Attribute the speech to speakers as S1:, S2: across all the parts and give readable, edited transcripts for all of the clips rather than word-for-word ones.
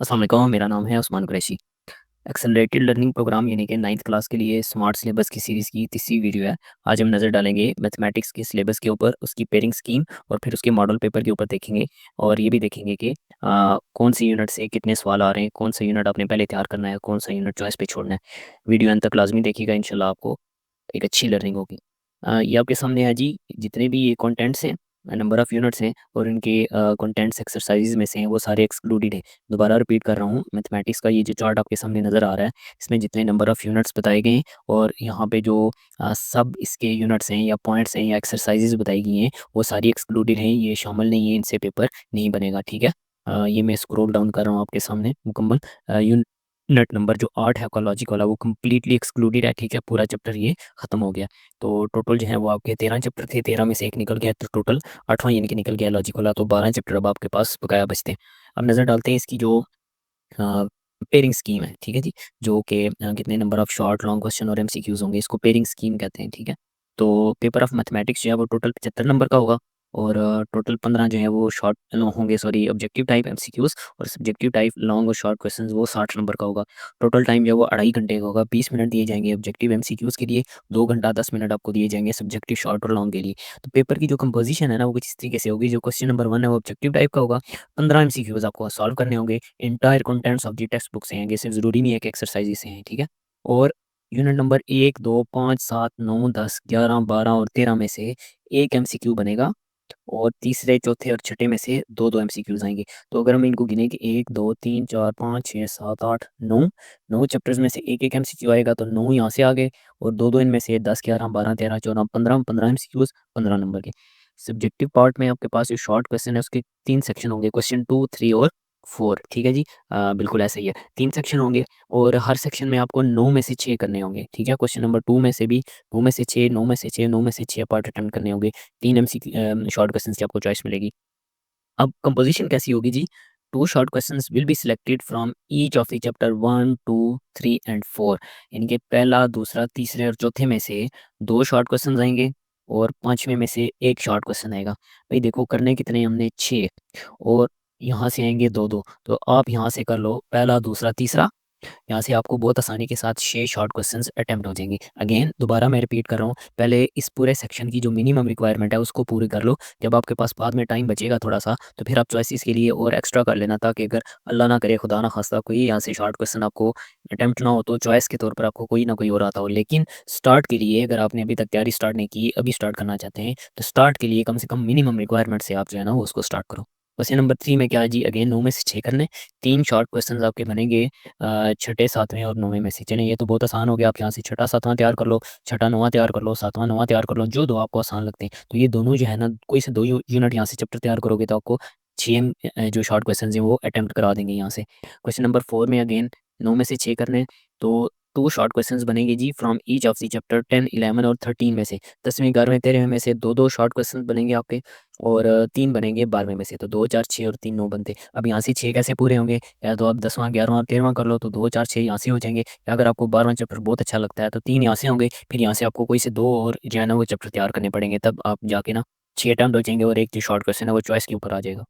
S1: अस्सलाम वालेकुम, मेरा नाम है Usman Qureshi. Accelerated learning program यानी कि 9th क्लास के लिए स्मार्ट सिलेबस की सीरीज़ की तीसरी वीडियो है। आज हम नज़र डालेंगे मैथमेटिक्स के सिलेबस के ऊपर, उसकी पेयरिंग स्कीम और फिर उसके मॉडल पेपर के ऊपर देखेंगे। और ये भी देखेंगे कि कौन सी यूनिट से कितने सवाल आ रहे हैं, कौन सा यूनिट आपने पहले तैयार करना है, कौन सा यूनिट चॉइस पे छोड़ना है। वीडियो अंत तक लाज़मी देखिएगा, इंशाल्लाह आपको एक अच्छी लर्निंग होगी। ये आपके सामने है जी, जितने भी ये कंटेंट्स हैं, नंबर ऑफ़ यूनिट्स हैं और इनके कंटेंट्स एक्सरसाइज़ में से हैं, वो सारे एक्सक्लूडेड हैं। दोबारा रिपीट कर रहा हूँ, मैथमेटिक्स का ये जो चार्ट आपके सामने नज़र आ रहा है, इसमें जितने नंबर ऑफ़ यूनिट्स बताए गए हैं और यहाँ पे जो सब इसके यूनिट्स हैं या पॉइंट्स हैं या एक्सरसाइज़ेज़ बताई गई हैं, वो सारी एक्सक्लूडेड हैं, ये शामिल नहीं है, इनसे पेपर नहीं बनेगा, ठीक है? ये मैं स्क्रॉल डाउन कर रहा हूँ आपके सामने मुकम्मल यूनिट नंबर जो 8 है आपका लॉजिक वाला, वो कंप्लीटली एक्सक्लूडेड है, ठीक है? पूरा चैप्टर ये खत्म हो गया। तो टोटल जो है वो आपके 13 चैप्टर थे, 13 में से 1 निकल गया, तो टोटल 8वाँ यानी कि निकल गया लॉजिक वाला, तो 12 चैप्टर अब आपके पास बकाया बचते हैं। अब नज़र डालते हैं इसकी जो पेयरिंग स्कीम है, ठीक है जी? जो कि कितने number of short, long question और एमसीक्यूज़ होंगे, इसको पेयरिंग स्कीम कहते हैं, ठीक है? तो पेपर ऑफ मैथमेटिक्स जो है वो टोटल 75 नंबर का होगा और टोटल 15 जो है वो शॉर्ट होंगे, सॉरी, ऑब्जेक्टिव टाइप एमसीक्यूज़ और सब्जेक्टिव टाइप लॉन्ग और शॉर्ट क्वेश्चंस वो 60 नंबर का होगा। टोटल टाइम जो है वो 2.5 घंटे का होगा, 20 मिनट दिए जाएँगे ऑब्जेक्टिव एमसीक्यूज़ के लिए, 2 घंटा 10 मिनट आपको दिए जाएँगे सब्जेक्टिव शॉर्ट और लॉन्ग के लिए। तो पेपर की जो कंपोज़िशन है ना, वो कुछ इस तरीके से होगी, जो क्वेश्चन नंबर 1 है वो ऑब्जेक्टिव टाइप का होगा, 15 एमसीक्यूज़ आपको सॉल्व करने होंगे। Entire contents of the text book से आएँगे, सिर्फ़ ज़रूरी नहीं है कि एक्सरसाइज़ से हैं, ठीक है? और यूनिट नंबर 1, 2, 5, 7, 9, 10, 11, 12 और 13 में से 1 एमसीक्यू बनेगा और तीसरे, चौथे और छठे में से 2-2 एमसीक्यूज़ आएँगे। तो अगर हम इनको गिनें कि 1, 2, 3, 4, 5, 6, 7, 8, 9, 9 चैप्टर्स में से 1-1 एमसीक्यू आएगा, तो 9 यहाँ से आ गए और 2-2 इनमें से 10, 11, 12, 13, 14, 15, 15 एमसीक्यूज़, 15 नंबर के। सब्जेक्टिव पार्ट में आपके पास जो शॉर्ट क्वेश्चन है उसके 3 सेक्शन होंगे, क्वेश्चन 2, 3 और 4, ठीक है जी? बिल्कुल ऐसा ही है। 3 सेक्शन होंगे और हर सेक्शन में आपको 9 में से 6 करने होंगे, ठीक है? क्वेश्चन नंबर 2 में से भी 9 में से 6, 9 में से 6, 9 में से 6 पार्ट अटेम्प्ट करने होंगे। 3 शॉर्ट क्वेश्चंस की आपको चॉइस मिलेगी। अब कंपोज़िशन कैसी होगी जी? 2 short questions will be selected from each of the chapter 1, 2, 3 and 4, यानी कि पहला, दूसरा, तीसरे और चौथे में से 2 शॉर्ट क्वेश्चंस आएँगे और 5वें में से 1 शॉर्ट क्वेश्चन आएगा। भई देखो, करने कितने हमने 6 और यहाँ से आएँगे 2-2, तो आप यहाँ से कर लो पहला, दूसरा, तीसरा, यहाँ से आपको बहुत आसानी के साथ 6 शॉर्ट क्वेश्चंस अटेम्प्ट हो जाएँगे। अगेन दोबारा मैं रिपीट कर रहा हूँ, पहले इस पूरे सेक्शन की जो मिनिमम रिक्वायरमेंट है उसको पूरी कर लो। जब आपके पास बाद में टाइम बचेगा थोड़ा-सा, तो फिर आप चॉइसेस के लिए और एक्स्ट्रा कर लेना, ताकि अगर अल्लाह ना करे, खुदा ना ख़ास्ता, कोई यहाँ से शॉर्ट क्वेश्चन आपको अटेम्प्ट ना हो, तो चॉइस के तौर पर आपको कोई ना कोई और आता हो। लेकिन स्टार्ट के लिए, अगर आपने अभी तक तैयारी स्टार्ट नहीं की, अभी स्टार्ट करना चाहते हैं, तो स्टार्ट के लिए कम से कम मिनिमम रिक्वायरमेंट से आप जो है ना वो उसको स्टार्ट करो। क्वेश्चन नंबर 3 में क्या है जी? अगेन 9 में से 6 करने, 3 शॉर्ट क्वेश्चंस आपके बनेंगे छठे, 7वें और 9वें में से। चलिए, ये तो बहुत आसान हो गया, आप यहाँ से छठा, 7वां तैयार कर लो, छठा, 9वां तैयार कर लो, 7वां, 9वां तैयार कर लो, जो 2 आपको आसान लगते हैं। तो ये दोनों जो है ना, कोई से 2 यूनिट यहाँ से चैप्टर तैयार करोगे तो आपको 6 जो शॉर्ट क्वेश्चंस हैं वो अटेम्प्ट करा देंगे यहाँ से। क्वेश्चन नंबर 4 में अगेन 9 में से 6 करने हैं, तो 2 शॉर्ट क्वेश्चंस बनेंगे जी from each of the chapter 10, 11 और 13 में से। 10वें, 11वें, 13वें में से 2-2 शॉर्ट क्वेश्चंस बनेंगे आपके और 3 बनेंगे 12वें में से। तो 2, 4, 6 और 3, 9 बनते। अब यहाँ से 6 कैसे पूरे होंगे? या तो आप 10वां, 11वां और 13वां कर लो, तो 2, 4, 6 यहाँ से हो जाएँगे। या अगर आपको 12वां चैप्टर बहुत अच्छा लगता है, तो 3 यहाँ से होंगे, फिर यहाँ से आपको कोई से 2 और जो है ना वो चैप्टर तैयार करने पड़ेंगे, तब आप जाके ना 6 अटेम्प्ट हो जाएँगे और एक जो शॉर्ट क्वेश्चन है वो चॉइस के ऊपर आ जाएगा।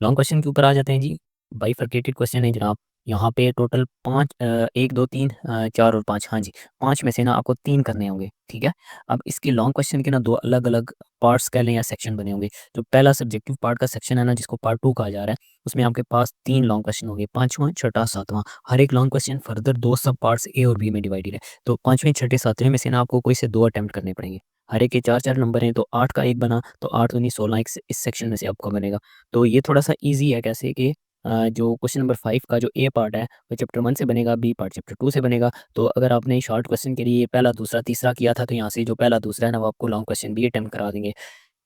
S1: लॉन्ग क्वेश्चन के ऊपर आ जाते हैं जी। बाइफरकेटेड क्वेश्चन है जनाब। यहाँ पे टोटल 5 1, 2, 3 4 और 5, हाँ जी, 5 में से ना आपको 3 करने होंगे, ठीक है? अब इसके लॉन्ग क्वेश्चन के ना 2 अलग-अलग पार्ट्स कह लें या सेक्शन बने होंगे। जो पहला सब्जेक्टिव पार्ट का सेक्शन है ना, जिसको पार्ट 2 कहा जा रहा है, उसमें आपके पास 3 लॉन्ग क्वेश्चन होंगे, 5वां, छठा, 7वां। हर एक लॉन्ग क्वेश्चन फर्दर 2 सब पार्ट्स ए और बी में डिवाइडेड है। तो 5वें, छठे, 7वें में से ना आपको कोई से 2 अटेम्प्ट करने पड़ेंगे। हर एक के 4-4 नंबर हैं, तो 8 का 1 बना, तो 8 दूनी 16 इस सेक्शन में से आपका बनेगा। तो ये थोड़ा-सा ईज़ी है, कैसे कि जो क्वेश्चन नंबर 5 का जो ए पार्ट है, वो चैप्टर 1 से बनेगा, बी पार्ट चैप्टर 2 से बनेगा। तो अगर आपने शॉर्ट क्वेश्चन के लिए पहला, दूसरा, तीसरा किया था, तो यहाँ से जो पहला, दूसरा है ना, वो आपको लॉन्ग क्वेश्चन भी अटेम्प्ट करा देंगे।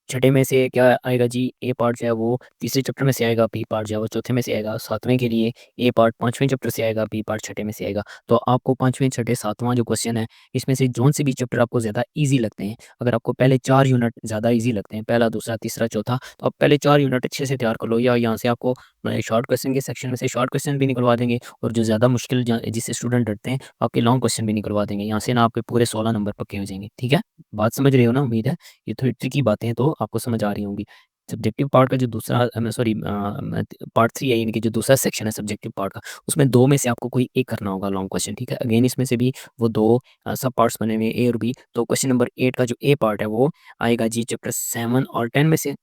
S1: छठे में से क्या आएगा जी? ए पार्ट जो है वो तीसरे चैप्टर में से आएगा, बी पार्ट जो है वो चौथे में से आएगा, 7वें के लिए ए पार्ट 5वें चैप्टर से आएगा, बी पार्ट छठे में से आएगा। तो आपको 5वें, छठे, 7वां जो क्वेश्चन है, इसमें से जौन से भी चैप्टर आपको ज़्यादा ईज़ी लगते हैं, अगर आपको पहले 4 यूनिट ज़्यादा ईज़ी लगते हैं, पहला, दूसरा, तीसरा, चौथा, तो आप पहले 4 यूनिट अच्छे से तैयार कर लो, या यहाँ से आपको शॉर्ट क्वेश्चन के सेक्शन में से शॉर्ट क्वेश्चन भी निकलवा देंगे और जो ज़्यादा मुश्किल जिससे स्टूडेंट डरते हैं, आपके लॉन्ग क्वेश्चन भी निकलवा देंगे। यहाँ से ना आपके पूरे 16 नंबर पक्के हो जाएँगे, ठीक है? बात समझ रहे हो ना, उम्मीद है। ये थोड़ी ट्रिकी बातें हैं, तो आपको समझ आ रही होंगी। सब्जेक्टिव पार्ट का जो दूसरा सॉरी पार्ट 3 है, यानी कि जो दूसरा सेक्शन है सब्जेक्टिव पार्ट का, उसमें 2 में से आपको कोई एक करना होगा लॉन्ग क्वेश्चन, ठीक है। अगेन इसमें से भी वो 2 सब पार्ट्स बने हुए हैं, ए और बी। तो क्वेश्चन नंबर 8 का जो ए पार्ट है वो आएगा जी चैप्टर 7 और 10 में से।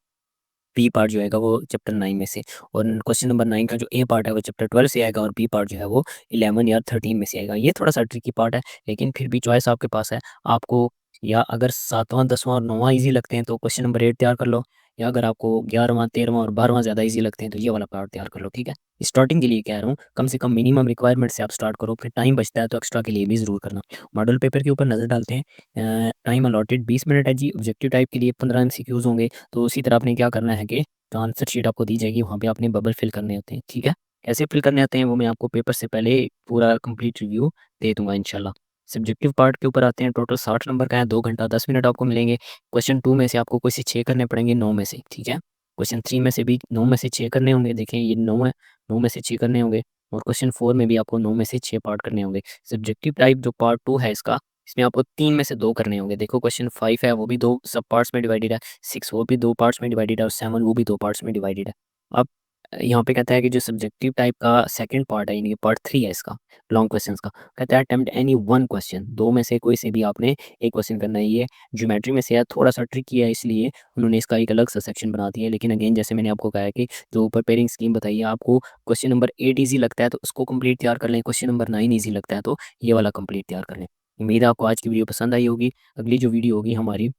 S1: बी पार्ट जो आएगा वो चैप्टर 9 में से। और क्वेश्चन नंबर 9 का जो ए पार्ट है वो चैप्टर 12 से आएगा, और बी पार्ट जो है वो 11 या 13 में से आएगा। ये थोड़ा सा ट्रिकी पार्ट है, लेकिन फिर भी चॉइस आपके पास है। आपको या अगर 7वां 10वां और 9वां ईजी लगते हैं तो क्वेश्चन नंबर 8 तैयार कर लो, या अगर आपको 11वां 13वां और 12वां ज़्यादा ईजी लगते हैं तो ये वाला पार्ट तैयार कर लो, ठीक है। स्टार्टिंग के लिए कह रहा हूँ, कम से कम मिनिमम रिक्वायरमेंट से आप स्टार्ट करो, फिर टाइम बचता है तो एक्स्ट्रा के लिए भी ज़रूर करना। मॉडल पेपर के ऊपर नज़र डालते हैं। टाइम अलॉटेड 20 मिनट है जी। ऑब्जेक्टिव टाइप के लिए 15 एमसीक्यूज़ होंगे। तो उसी तरह आपने क्या करना है कि जो आंसर शीट आपको दी जाएगी वहाँ पे आपने बबल फिल करने होते हैं, ठीक है। कैसे फिल करने आते हैं वो मैं आपको पेपर से पहले पूरा कंप्लीट रिव्यू दे दूंगा इंशाल्लाह। सब्जेक्टिव पार्ट के ऊपर आते हैं, टोटल 60 नंबर का है, 2 घंटा 10 मिनट आपको मिलेंगे। क्वेश्चन 2 में से आपको कोई से 6 करने पड़ेंगे 9 में से, ठीक है। क्वेश्चन 3 में से भी 9 में से 6 करने होंगे, देखें ये 9 है, 9 में से 6 करने होंगे। और क्वेश्चन 4 में भी आपको 9 में से 6 पार्ट करने होंगे। सब्जेक्टिव टाइप जो पार्ट 2 है इसका, इसमें आपको 3 में से 2 करने होंगे। देखो क्वेश्चन 5 है वो भी 2 सब पार्ट्स में डिवाइडेड है, 6 वो भी 2 पार्ट्स में डिवाइडेड है, और 7 वो भी 2 पार्ट्स में डिवाइडेड है। अब यहाँ पे कहता है कि जो सब्जेक्टिव टाइप का सेकंड पार्ट है, यानी कि पार्ट 3 है इसका, लॉन्ग क्वेश्चंस का, कहता है अटेम्प्ट एनी वन क्वेश्चन, 2 में से कोई से भी आपने एक क्वेश्चन करना है। ये ज्योमेट्री में से है, थोड़ा सा ट्रिकी है, इसलिए उन्होंने इसका एक अलग सा सेक्शन बना दिया है। लेकिन अगेन जैसे मैंने आपको कहा है कि जो प्रिपेयरिंग स्कीम बताई है आपको, क्वेश्चन नंबर 8 ईजी लगता है तो उसको कंप्लीट तैयार कर लें, क्वेश्चन नंबर 9 ईजी लगता है तो ये वाला कंप्लीट तैयार कर लें। उम्मीद है आपको आज की वीडियो पसंद आई होगी। अगली जो वीडियो होगी हमारी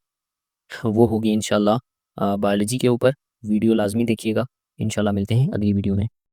S1: वो होगी इंशाल्लाह बायोलॉजी के ऊपर। वीडियो लाजमी देखिएगा। इंशाल्लाह मिलते हैं अगली वीडियो में।